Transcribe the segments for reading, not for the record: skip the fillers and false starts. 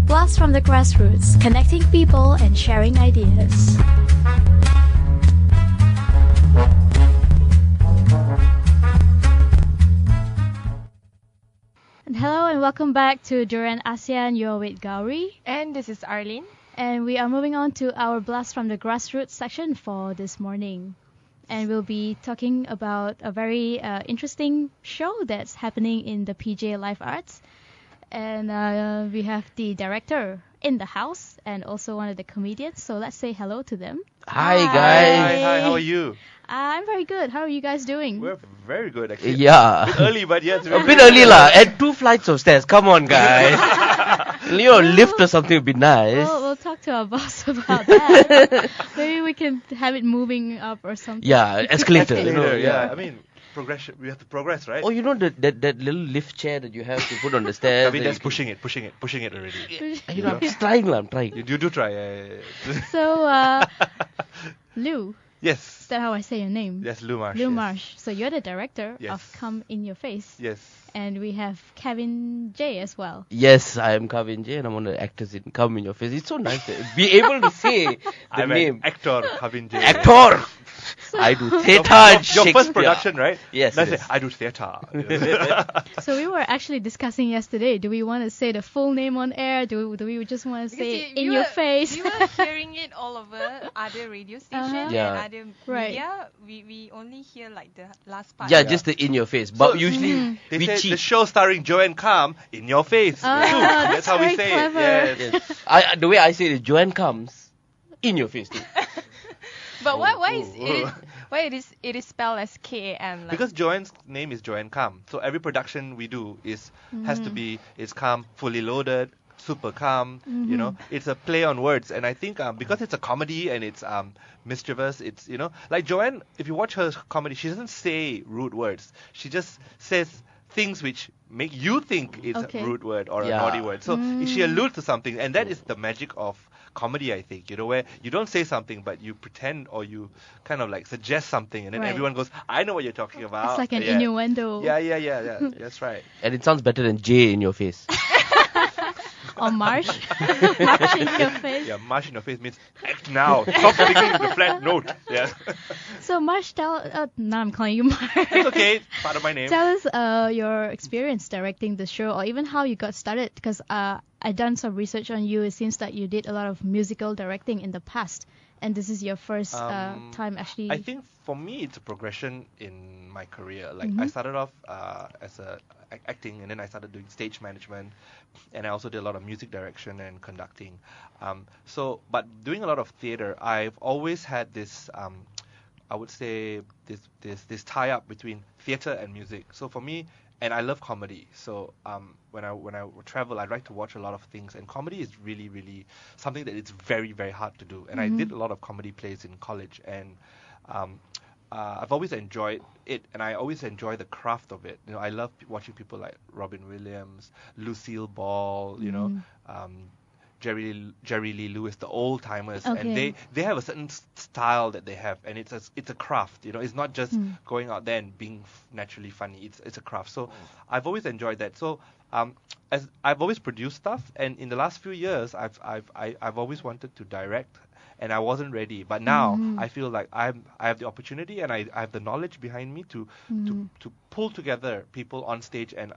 Blast from the grassroots, connecting people and sharing ideas. And hello and welcome back to Duran ASEAN. You're with Gowri. And this is Arlene. And we are moving on to our Blast from the Grassroots section for this morning. And we'll be talking about a very interesting show that's happening in the PJ Live Arts. And we have the director in the house and also one of the comedians. So let's say hello to them. Hi guys. Hi, how are you? I'm very good. How are you guys doing? We're very good actually. Yeah. A bit early, but yes. A bit early lah. And 2 flights of stairs. Come on, guys. Lift or something would be nice. Well, we'll talk to our boss about that. Maybe we can have it moving up or something. Yeah, escalator. Yeah. I mean, progression. We have to progress, right? Oh, you know that little lift chair that you have to put on the stairs. I mean, that's pushing it already. I'm just trying. I'm trying. You do try. Yeah. So, Llew. Yes. Is that how I say your name? Yes, Llew Marsh. Llew yes. Marsh. So you're the director Yes. of Come In Your Face. Yes. And we have Kavin Jay as well. Yes, I am Kavin Jay and I'm one of the actors in Come In Your Face. It's so nice to be able to say the I'm name. an actor, Kavin Jay. Actor! I do theatre. Your first production, right? Yes. Let's say, I do theatre. So we were actually discussing yesterday. Do we want to say the full name on air? Do we just want to say it in your face? We were hearing it all over other radio stations Yeah. and other Right. media. We only hear like the last part. Yeah, just the in your face. But So, usually They we say cheat. the show starring Joanne Kam in your face. That's how we very say clever. it. Yes. Yes. The way I say it is Joanne comes in your face too. But why it is spelled as KAM? Like, Because Joanne's name is Joanne Kam. So every production we do has to be calm, fully loaded, super calm. You know, it's a play on words, and I think because it's a comedy and it's mischievous, it's like Joanne. If you watch her comedy, she doesn't say rude words. She just says things which make you think it's Okay. a rude word or Yeah. a naughty word. So she alludes to something, and that is the magic of comedy, I think, where you don't say something but you pretend or you kind of like suggest something, and then Right. everyone goes, I know what you're talking about. It's like an Yeah. innuendo. Yeah. That's right. And it sounds better than J in your face. Or Marsh. Marsh in your face. Yeah, Marsh in your face means act now. Stop singing the flat note. Yeah. So Marsh, now I'm calling you Marsh. It's okay. Part of my name. Tell us your experience directing the show, or even how you got started. Because I done some research on you. It seems that you did a lot of musical directing in the past, and this is your first time actually. I think for me it's a progression in my career. Like I started off as acting, and then I started doing stage management, and I also did a lot of music direction and conducting. But doing a lot of theater, I've always had this I would say this tie up between theater and music. So for me, and I love comedy. So when I travel, I like to watch a lot of things, and comedy is really, really something that it's very, very hard to do. And I did a lot of comedy plays in college, and I've always enjoyed it, and I always enjoy the craft of it. I love watching people like Robin Williams, Lucille Ball, Jerry Lee Lewis, the old timers, Okay. and they have a certain style that they have, and it's a craft. It's not just going out there and being naturally funny. It's a craft. So I've always enjoyed that. So as I've always produced stuff, and in the last few years, I've always wanted to direct, and I wasn't ready. But now I feel like I have the opportunity, and I have the knowledge behind me to pull together people on stage, and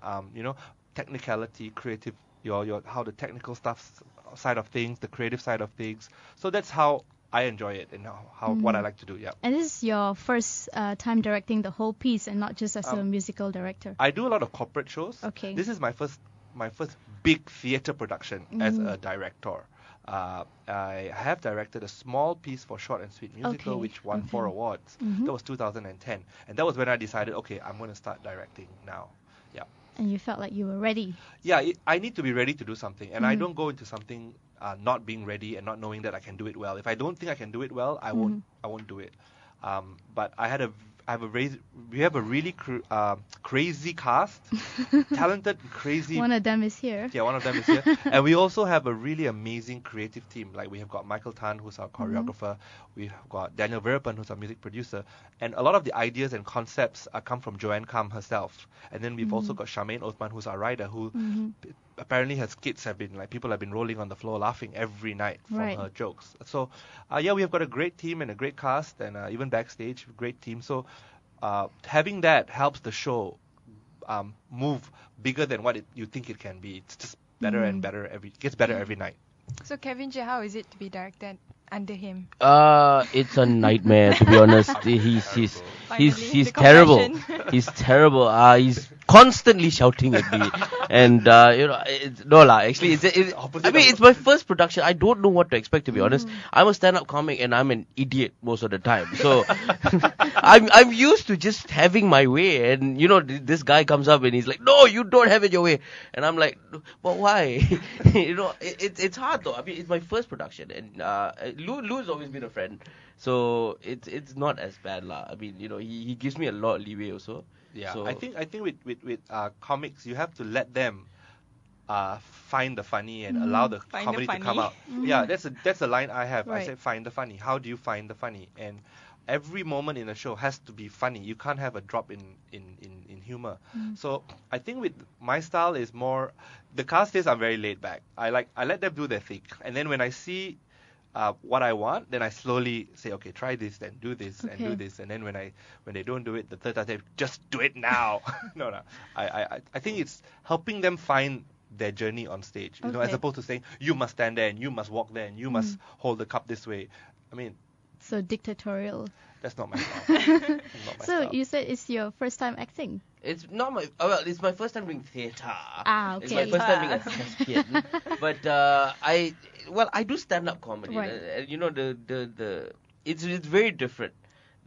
technicality, creative, your how the technical stuff side of things, the creative side of things. So that's how I enjoy it, and how what I like to do. Yeah. And this is your first time directing the whole piece, and not just as a musical director. I do a lot of corporate shows. Okay. This is my first big theater production as a director. I have directed a small piece for Short and Sweet Musical, Okay, which won 4 awards. That was 2010, and that was when I decided, okay, I'm going to start directing now. Yeah. And you felt like you were ready. Yeah, I need to be ready to do something, and I don't go into something not being ready and not knowing that I can do it well. If I don't think I can do it well, I won't do it. But we have a really crazy cast, talented, crazy. One of them is here. Yeah, one of them is here. And we also have a really amazing creative team. Like, we have got Michael Tan, who's our choreographer. We've got Daniel Verapan, who's our music producer. And a lot of the ideas and concepts come from Joanne Kam herself. And then we've also got Charmaine Othman, who's our writer, who apparently her skits have been like people have been rolling on the floor laughing every night from Right. her jokes. So yeah, we have got a great team and a great cast, and even backstage, great team. So having that helps the show move bigger than what you think it can be. It's just better and better gets better every night. So Kavin Jay, how is it to be directed under him? It's a nightmare, to be honest. He's Finally, the terrible. confession. He's terrible. He's constantly shouting at me, and no lah. Actually, it's my first production. I don't know what to expect, to be honest. I'm a stand-up comic, and I'm an idiot most of the time. So I'm used to just having my way, and this guy comes up and he's like, "No, you don't have it your way," and I'm like, "But why?" It's hard though. I mean, it's my first production, and Llew's always been a friend, so it's not as bad lah. I mean, he gives me a lot of leeway also. Yeah, So, I think with comics, you have to let them find the funny and allow the Find the comedy to come funny. out. Yeah, that's a line I have. I Right. say find the funny. How do you find the funny? And every moment in a show has to be funny. You can't have a drop in humor. So I think with my style is more, the cast is I'm very laid back. I let them do their thing, and then when I see what I want, then I slowly say, okay, try this, then do this, and do Okay. this, and then when they don't do it, the third time, I say, just do it now. No. I think it's helping them find their journey on stage, as Okay. opposed to saying you must stand there and you must walk there and you must hold the cup this way. I mean, So dictatorial. that's not my style. Not my So style. you said it's your first time acting. it's not my it's my first time doing theatre. It's my Okay. first time being a thespian. But I do stand up comedy. Right. It's very different.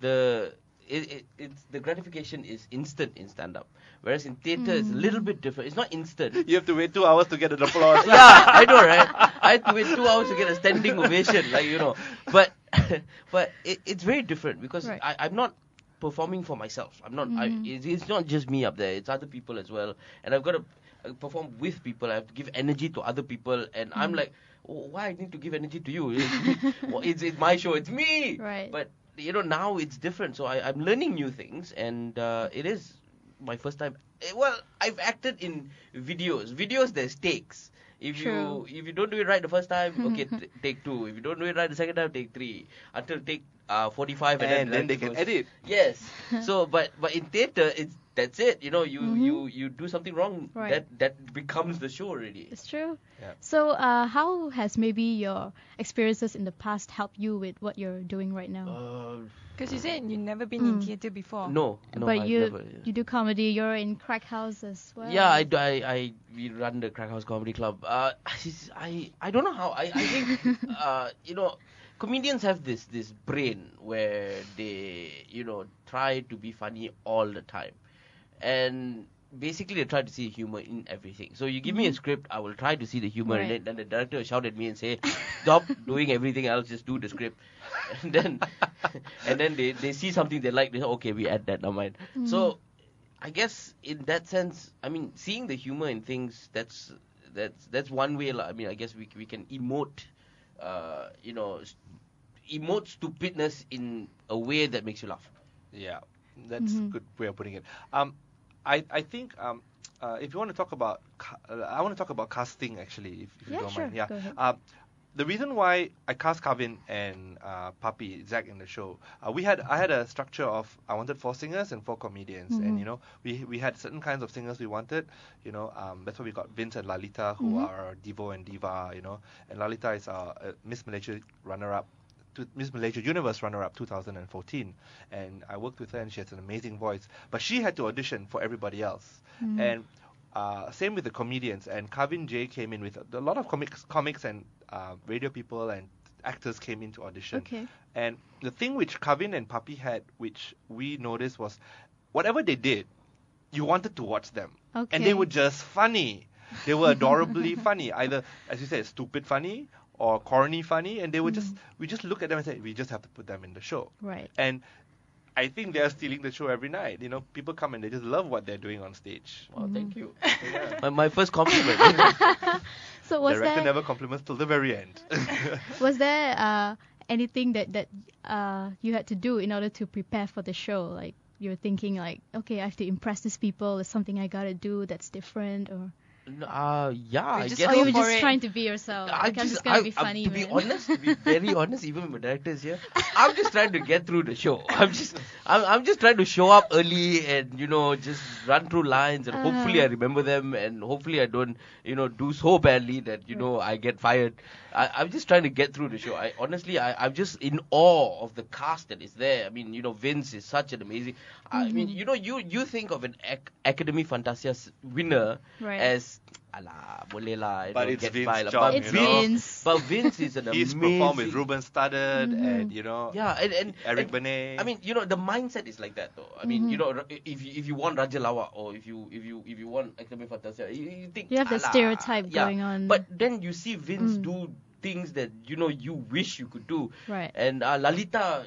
It's the gratification is instant in stand up, whereas in theatre it's a little bit different. It's not instant. You have to wait 2 hours to get an applause. Yeah, I know, right? I had to wait 2 hours to get a standing ovation, But it's very different because Right. I'm not performing for myself. I'm not. It's not just me up there. It's other people as well, and I've got to perform with people. I have to give energy to other people, and I'm like, why I need to give energy to you? It's my show. It's me. Right. But now it's different. So I'm learning new things, and it is my first time. Well, I've acted in videos. There's takes. If True. you don't do it right the first time, okay, take 2. If you don't do it right the second time, take 3. Until take 45, And then they can goes- edit. Yes. So, but in theatre, that's it. You do something wrong, Right. that becomes the show already. It's true. Yeah. So how has maybe your experiences in the past helped you with what you're doing right now? Because you said you've never been in theatre before. No, but I've you never, yeah. you do comedy. You're in Crack House as well. Yeah, we run the Crack House Comedy Club. I don't know how. I think comedians have this brain where they try to be funny all the time, and basically they try to see humor in everything. So you give me a script, I will try to see the humor in Right. it, and the director will shout at me and say, "Stop doing everything else, just do the script." And then they see something they like, they say, "Okay, we add that, never mind." So I guess in that sense, I mean, seeing the humor in things, that's one way. I mean, I guess we can emote, emote stupidness in a way that makes you laugh. Yeah, that's a good way of putting it. I think if you want to talk about, I want to talk about casting actually, if you Yeah, don't sure. mind. Yeah. Go ahead. The reason why I cast Kavin and Papi Zach in the show, I had a structure of I wanted 4 singers and 4 comedians, and we had certain kinds of singers we wanted. That's why we got Vince and Lalita, who are Devo and Diva. And Lalita is Miss Malaysia runner-up. Miss Malaysia Universe runner-up 2014, and I worked with her, and she has an amazing voice. But she had to audition for everybody else, and same with the comedians. And Kavin Jay came in with a lot of comics and radio people and actors came in to audition. Okay. And the thing which Kavin and Papi had, which we noticed, was whatever they did, you wanted to watch them, and they Okay. were just funny. They were adorably funny, either, as you said, stupid funny or corny funny, and they were we just look at them and say, we just have to put them in the show. Right. And I think they're stealing the show every night. People come and they just love what they're doing on stage. Well, thank you. my first compliment. So was Director there never compliments till the very end. was there anything that you had to do in order to prepare for the show? Like you're thinking like, okay, I have to impress these people. There's something I gotta do that's different, or Yeah, I just guess. Or you were for just it. trying to be yourself. Like, I'm just gonna be funny, to be man. honest, to be very honest, even with my directors here, I'm just trying to get through the show. I'm just trying to show up early and just run through lines and hopefully I remember them and hopefully I don't do so badly that I get fired. I'm just trying to get through the show. I'm just in awe of the cast that is there. I mean, Vince is such an amazing. I mean, you think of an Academy Fantasia winner Right. as Alah, boleh lah. But it's get Vince's by lah. job, It's you know. Vince. But Vince is an He's amazing. performed with Ruben Studdard and Yeah, and Eric and, Benet. I mean, the mindset is like that though. I mean, if you want Raja Lawak or if you want Academy Fantasia, you think You have the "Alah." stereotype Yeah. going on. But then you see Vince do things that you wish you could do. Right. And Lalita,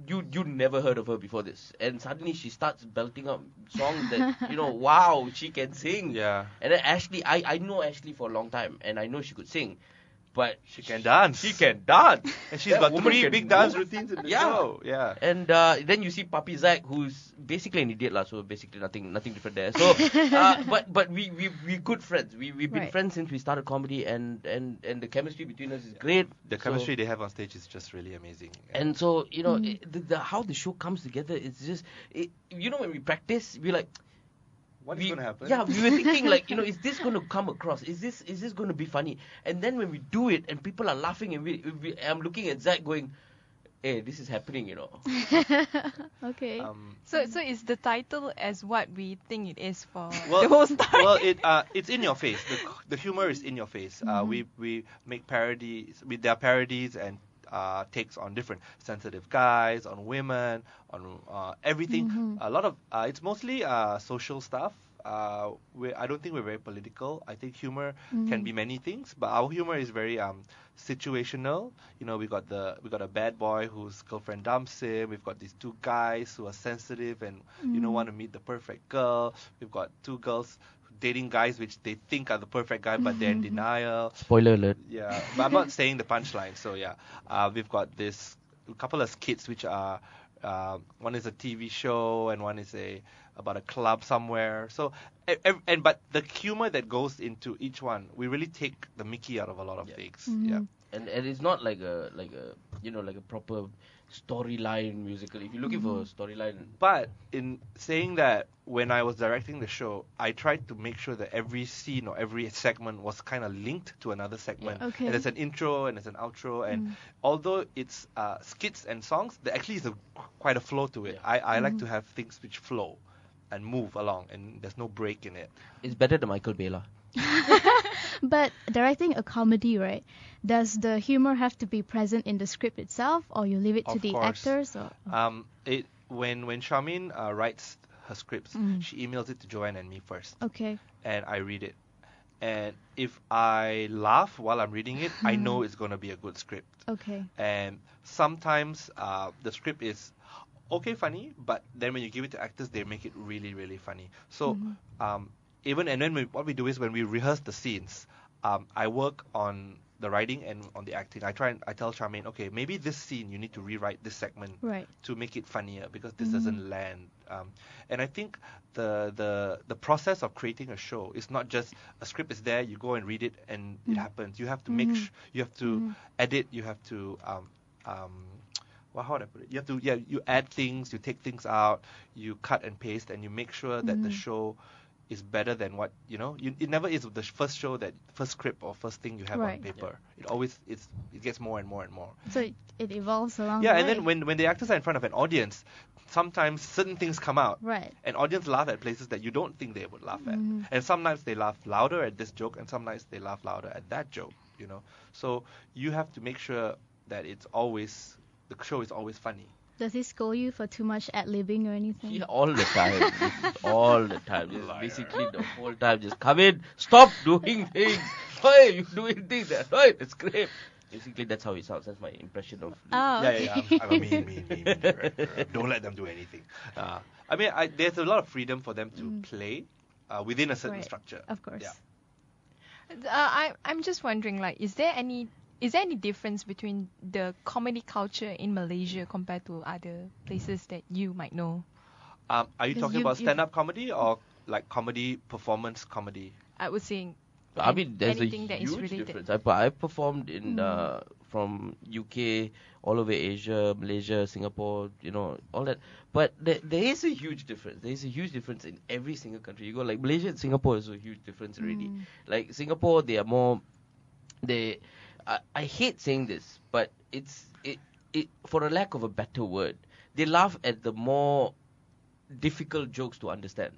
you never heard of her before this, and suddenly she starts belting out songs that wow, she can sing. Yeah. And then Ashley, I know Ashley for a long time, and I know she could sing, but She can dance. she can dance. And she's That got woman 3 can big dance move. routines in the Yeah. show. Yeah. And then you see Papi Zach, who's basically an idiot lah, so basically nothing different there. So, but we good friends. We've been Right. friends since we started comedy, and the chemistry between us is great. The chemistry they have on stage is just really amazing. And so how the show comes together, it's just when we practice, we're like. What's going to happen? Yeah, we were thinking like, is this going to come across? Is this going to be funny? And then when we do it and people are laughing and I'm looking at Zach going, hey, this is happening, Okay. So is the title as what we think it is for Well, the whole story? well, it's in your face. The humor is in your face. We make parodies. There are parodies and takes on different sensitive guys, on women, on everything. A lot of it's mostly social stuff. I don't think we're very political. I think humor can be many things, but our humor is very situational. We got a bad boy whose girlfriend dumps him. We've got these 2 guys who are sensitive and want to meet the perfect girl. We've got 2 girls dating guys which they think are the perfect guy, but they're in denial. Spoiler alert. Yeah, but I'm not saying the punchline. So yeah, we've got this couple of skits which are one is a TV show and one is about a club somewhere. So but the humor that goes into each one, we really take the Mickey out of a lot of things. Yeah. And it's not like a proper storyline musical. If you're looking for a storyline, But in saying that, when I was directing the show, I tried to make sure that every scene or every segment was kind of linked to another segment. Yeah. Okay. And there's an intro and there's an outro. And although it's skits and songs, there actually is quite a flow to it. I like to have things which flow and move along, and there's no break in it. it's better than Michael Bay lah. But directing a comedy, right? Does the humor have to be present in the script itself, or you leave it to Of the course. actors? Or When Charmaine writes her scripts, she emails it to Joanne and me first. okay, And I read it. And if I laugh while I'm reading it, I know it's going to be a good script. okay, And sometimes the script is okay funny, but then when you give it to actors, they make it really, really funny. So what we do is when we rehearse the scenes, I work on the writing and on the acting. I tell Charmaine, okay, maybe this scene you need to rewrite this segment right. to make it funnier because this doesn't land. And I think the process of creating a show is not just a script is there, you go and read it and it happens. You have to make you have to edit, you have to well, how would I put it? You have to you add things, you take things out, you cut and paste, and you make sure that the show is better than what it never is the first script or first thing you have on Right. paper. It always it gets more and more and more. So it evolves along Yeah, the and way. then when the actors are in front of an audience, sometimes certain things come out. Right. And audience laugh at places that you don't think they would laugh at. And sometimes they laugh louder at this joke, and sometimes they laugh louder at that joke. So you have to make sure that the show is always funny. Does he scold you for too much ad-libbing or anything? Yeah, all the time. All the time. Just basically the whole time. Just come in, stop doing things. Hey, you're doing things. That's right. It's great. Basically, that's how it sounds. That's my impression of. Oh, Yeah, okay. I'm a mean director. Don't let them do anything. I mean, there's a lot of freedom for them to play within a certain Right. structure. Of course. Yeah. I'm just wondering, like, is there any difference between the comedy culture in Malaysia compared to other places that you might know? Are you Because talking you- about you- stand-up comedy or like comedy, performance comedy? I would say I mean, there's a anything that is huge related. difference. I performed in from UK all over Asia, Malaysia, Singapore, all that. But there is a huge difference. There is a huge difference in every single country. You go like Malaysia and Singapore is a huge difference already. Like Singapore, they are more. I hate saying this, but it for a lack of a better word, they laugh at the more difficult jokes to understand.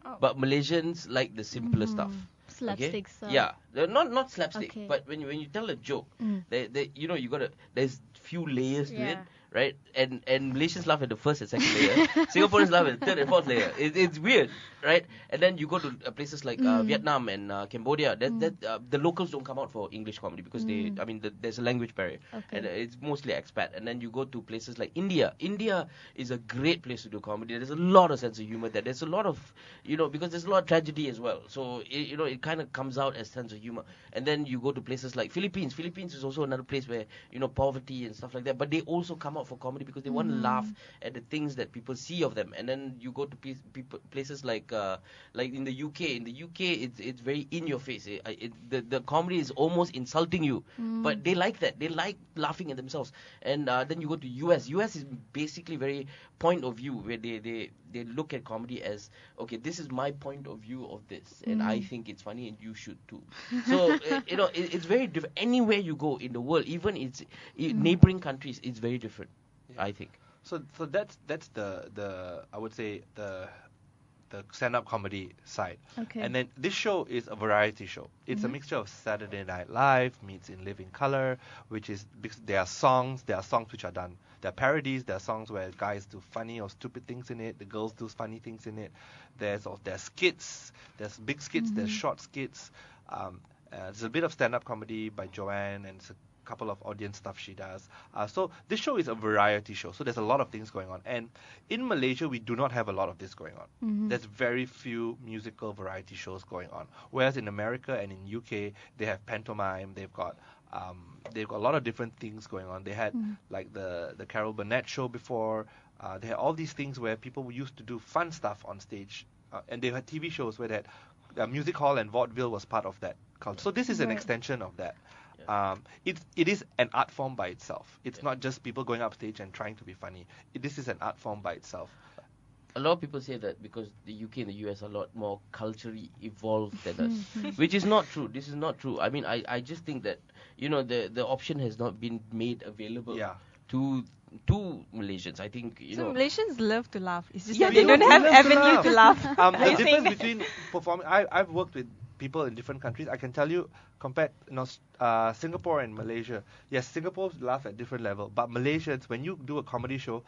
Oh. But Malaysians like the simpler stuff. Slapstick stuff. Yeah, they're not slapstick, Okay. but when you tell a joke, there's few layers to it, right? And Malaysians laugh at the first and second layer. Singaporeans laugh at the third and fourth layer. It's weird, right? And then you go to places like Vietnam and Cambodia. The locals don't come out for English comedy because there's a language barrier, Okay. and it's mostly expat. And then you go to places like India. India is a great place to do comedy. There's a lot of sense of humor there. There's a lot of because there's a lot of tragedy as well. So it kind of comes out as sense of humor. And then you go to places like Philippines. Philippines is also another place where poverty and stuff like that. But they also come out for comedy because they want to laugh at the things that people see of them. And then you go to places like in the UK. In the UK, it's very in your face. The comedy is almost insulting you, but they like that. They like laughing at themselves. And then you go to US. US is basically very point of view, where they look at comedy as, okay, this is my point of view of this, and I think it's funny, and you should too. So it's very different. Anywhere you go in the world, even neighboring countries, it's very different. Yeah. I think. So that's the I would say the stand-up comedy side. Okay. And then this show is a variety show. It's a mixture of Saturday Night Live meets In Living Color, which is because there are songs which are done. There are parodies. There are songs where guys do funny or stupid things in it. The girls do funny things in it. There's skits. There's big skits. There's short skits. There's a bit of stand-up comedy by Joanne, and it's a couple of audience stuff she does. So this show is a variety show. So there's a lot of things going on. And in Malaysia, we do not have a lot of this going on. There's very few musical variety shows going on. Whereas in America and in UK, they have pantomime. They've got a lot of different things going on. They had like the Carol Burnett show before. They had all these things where people used to do fun stuff on stage. And they had TV shows where music hall and vaudeville was part of that culture. So this is an extension of that. It is an art form by itself. It's not just people going up stage and trying to be funny. This is an art form by itself. A lot of people say that because the UK and the US are a lot more culturally evolved than us, which is not true. This is not true. I mean, I just think that the option has not been made available to Malaysians. I think So Malaysians love to laugh. It's just Yeah, that they don't we have love avenue to laugh. The difference between performing, I've worked with people in different countries. I can tell you, compared Singapore and Malaysia, yes, Singapore laugh at different level, but Malaysians, when you do a comedy show,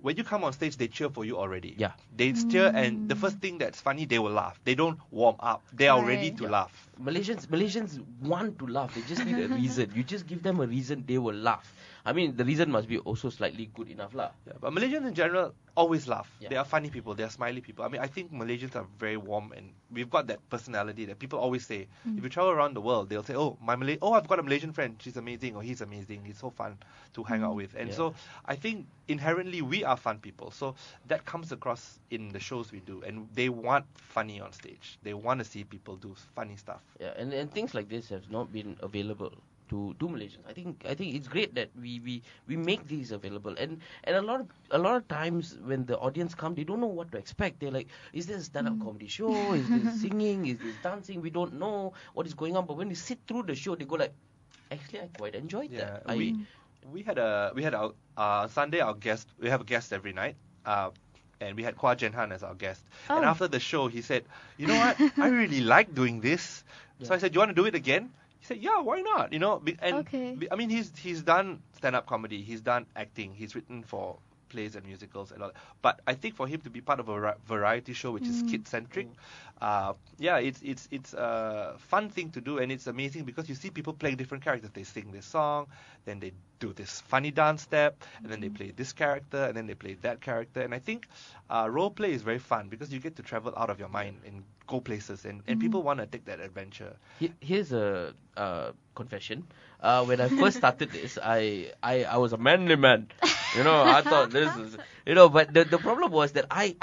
when you come on stage, they cheer for you already. Yeah. They cheer, and the first thing that's funny, they will laugh. They don't warm up. They are ready to laugh. Malaysians want to laugh. They just need a reason. You just give them a reason, they will laugh. I mean, the reason must be also slightly good enough, lah. Yeah, but Malaysians in general always laugh. Yeah. They are funny people. They are smiley people. I mean, I think Malaysians are very warm, and we've got that personality that people always say. If you travel around the world, they'll say, I've got a Malaysian friend. She's amazing, or he's amazing. He's so fun to hang out with. And so I think inherently we are fun people. So that comes across in the shows we do, and they want funny on stage. They want to see people do funny stuff. Yeah, and things like this have not been available to Malaysians. I think it's great that we make these available, and a lot of times when the audience come, they don't know what to expect. They're like, is this a stand-up comedy show? Is this singing? Is this dancing? We don't know what is going on. But when they sit through the show, they go like, actually, I quite enjoyed that. We had our Sunday, our guest. We have a guest every night. And we had Kwa Jen Han as our guest. Oh. And after the show, he said, you know what? I really like doing this. So I said, you want to do it again? He said, yeah, why not? I mean, he's done stand-up comedy. He's done acting. He's written for plays and musicals and all that. But I think for him to be part of a variety show, which is kid-centric, it's a fun thing to do. And it's amazing because you see people playing different characters. They sing this song, then they do this funny dance step, and then they play this character, and then they play that character. And I think role play is very fun because you get to travel out of your mind and go places, and people want to take that adventure. Here's a confession. When I first started this, I was a manly man. I thought this is, but the problem was that I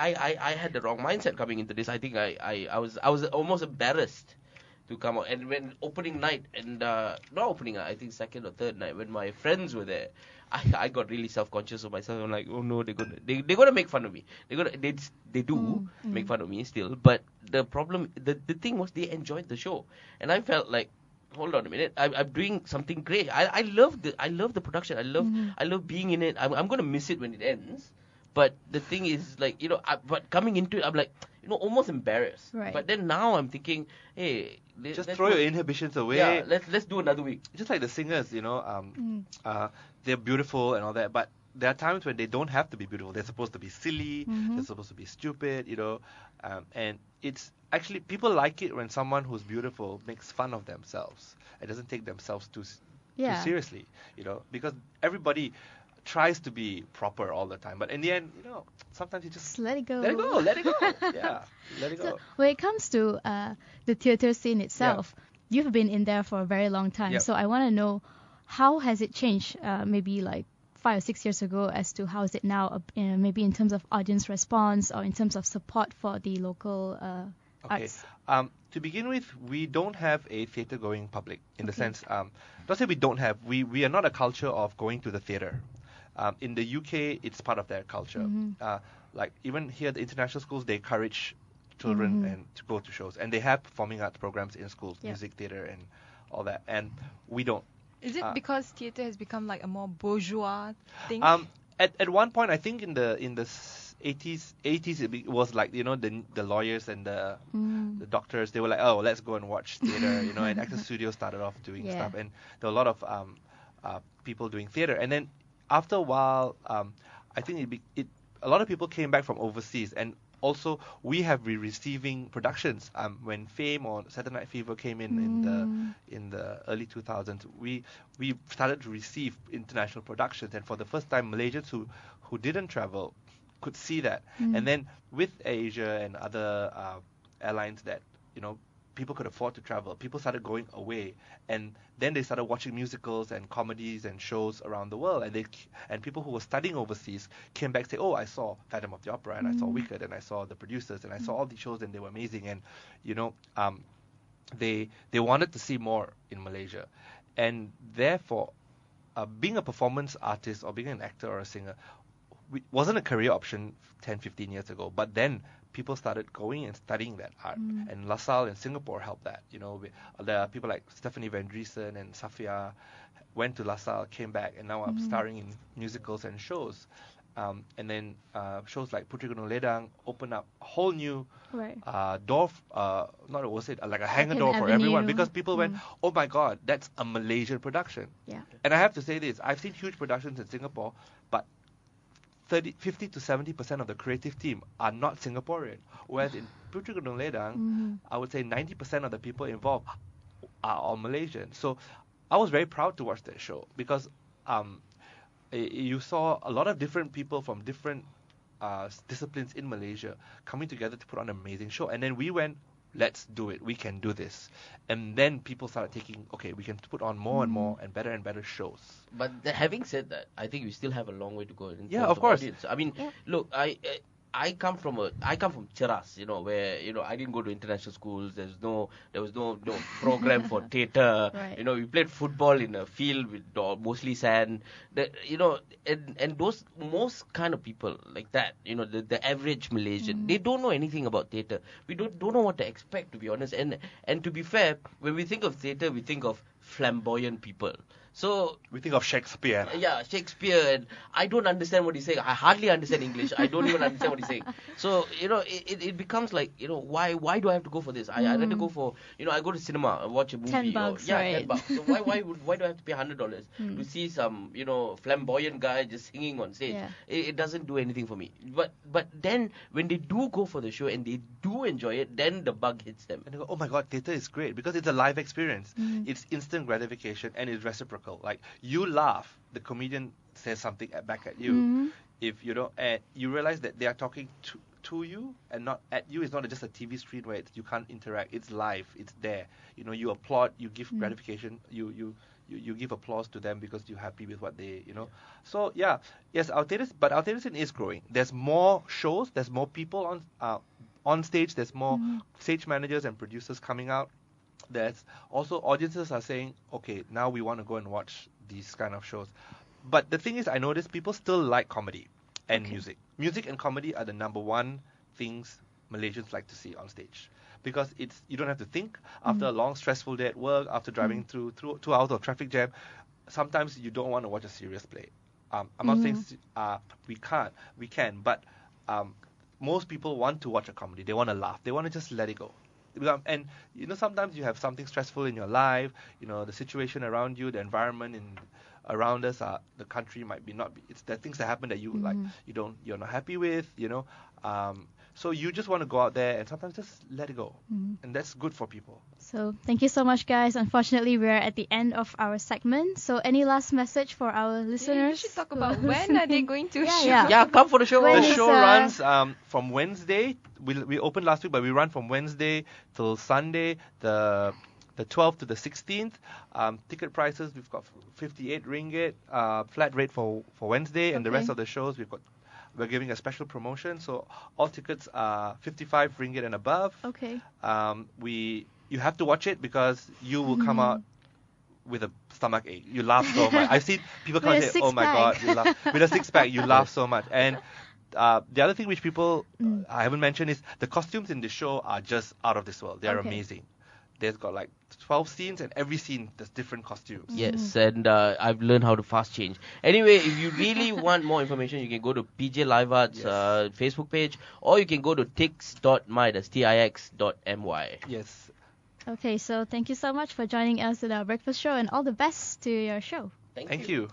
had the wrong mindset coming into this. I think I was almost embarrassed to come out. And when opening night, and not opening night, I think second or third night, when my friends were there, I got really self-conscious of myself. I'm like, oh no, they're gonna make fun of me. They do make fun of me still. But the problem, the thing was, they enjoyed the show, and I felt like, hold on a minute, I'm doing something great. I love the production. I love being in it. I'm gonna miss it when it ends. But the thing is, like, but coming into it, I'm like, almost embarrassed. Right. But then now I'm thinking, hey, Just let's throw go- your inhibitions away. Yeah, let's do another week. Just like the singers, they're beautiful and all that, but there are times when they don't have to be beautiful. They're supposed to be silly. They're supposed to be stupid, and it's actually, people like it when someone who's beautiful makes fun of themselves and doesn't take themselves too seriously, because everybody tries to be proper all the time, but in the end, sometimes you just let it go. let it go. Yeah, let it go. So when it comes to the theatre scene itself, you've been in there for a very long time. Yep. So I want to know, how has it changed? Maybe like 5 or 6 years ago, as to how is it now? Maybe in terms of audience response or in terms of support for the local arts. To begin with, we don't have a theatre-going public in the sense. Not say we don't have. We are not a culture of going to the theatre. In the UK, it's part of their culture. Like even here at the international schools, they encourage children and to go to shows, and they have performing arts programs in schools, music, theatre, and all that. And we don't. Is it because theatre has become like a more bourgeois thing? At one point, I think in the 80s it was like, the lawyers and the doctors, they were like, oh, let's go and watch theatre, and Actors Studio started off doing stuff, and there were a lot of people doing theatre. And then after a while, I think a lot of people came back from overseas, and also we have been receiving productions. When Fame or Saturday Night Fever came in the early 2000s, we started to receive international productions, and for the first time, Malaysians who didn't travel could see that. And then with Asia and other airlines that people could afford to travel, people started going away, and then they started watching musicals and comedies and shows around the world, and people who were studying overseas came back and say, oh, I saw Phantom of the Opera, and I saw Wicked, and I saw The Producers, and I saw all these shows, and they were amazing, and they wanted to see more in Malaysia. And therefore, being a performance artist or being an actor or a singer wasn't a career option 10-15 years ago, but then people started going and studying that art, and LaSalle in Singapore helped that. There are people like Stephanie Van Driesen and Safia went to LaSalle, came back, and now I'm starring in musicals and shows. And then shows like Puteri Gunung Ledang open up a whole new door, like a hangar door for everyone, because people went, oh my God, that's a Malaysian production. Yeah. And I have to say this, I've seen huge productions in Singapore, but 50 to 70% of the creative team are not Singaporean. Whereas in Puteri Gunung Ledang, I would say 90% of the people involved are all Malaysian. So I was very proud to watch that show because you saw a lot of different people from different disciplines in Malaysia coming together to put on an amazing show. And then we went, let's do it. We can do this. And then people started taking, okay, we can put on more and more and better shows. But having said that, I think we still have a long way to go in terms of course. audience. I mean, look, I come from Cheras, where I didn't go to international schools. There was no program for theatre. Right. We played football in a field with mostly sand. And those most kind of people like that, the average Malaysian, they don't know anything about theatre. We don't know what to expect, to be honest. And to be fair, when we think of theatre, we think of flamboyant people. So we think of Shakespeare. Yeah, Shakespeare, and I don't understand what he's saying. I hardly understand English. I don't even understand what he's saying. So it becomes like, why do I have to go for this? I rather go for, I go to cinema and watch a movie. $10, right? $10. So why do I have to pay $100 to see some flamboyant guy just singing on stage? Yeah. It doesn't do anything for me. But then when they do go for the show and they do enjoy it, then the bug hits them. And they go, oh my God, theatre is great because it's a live experience. It's instant instant gratification and it's reciprocal. Like you laugh, the comedian says something back at you. Mm-hmm. If you don't, and you realize that they are talking to you and not at you. It's not just a TV screen where you can't interact. It's live. It's there. You know, you applaud, you give gratification, you give applause to them because you're happy with what they, you know. So yeah, yes, our theatre scene is growing. There's more shows. There's more people on stage. There's more stage managers and producers coming out. There's also audiences are saying, okay, now we want to go and watch these kind of shows. But the thing is, I notice people still like comedy and music. Music and comedy are the number one things Malaysians like to see on stage. Because you don't have to think. After a long, stressful day at work, after driving through 2 hours of traffic jam, sometimes you don't want to watch a serious play. I'm not saying we can, but most people want to watch a comedy. They want to laugh. They want to just let it go. And, you know, sometimes you have something stressful in your life, you know, the situation around you, the environment around us, the country might be not be, it's the things that happen that you like, you're not happy with, you know. So you just want to go out there and sometimes just let it go. And that's good for people. So thank you so much, guys. Unfortunately, we're at the end of our segment. So any last message for our listeners? You should talk about when are they going to show? Yeah. Come for the show. When The is, show runs from Wednesday. We opened last week, but we run from Wednesday till Sunday, the 12th to the 16th. Ticket prices, we've got 58 ringgit flat rate for Wednesday, and the rest of the shows we're giving a special promotion. So all tickets are 55 ringgit and above. Okay. You have to watch it because you will come out with a stomach ache. You laugh so much. I've seen people come and say, "Oh my god," you laugh with a six-pack. You laugh so much. And the other thing which people I haven't mentioned is the costumes in the show are just out of this world. They are amazing. There's got like 12 scenes, and every scene there's different costumes. Yes, and I've learned how to fast change. Anyway, if you really want more information, you can go to PJ Live Arts Facebook page, or you can go to tix.my, that's tix.my. Yes. Okay, so thank you so much for joining us in our breakfast show, and all the best to your show. Thank you.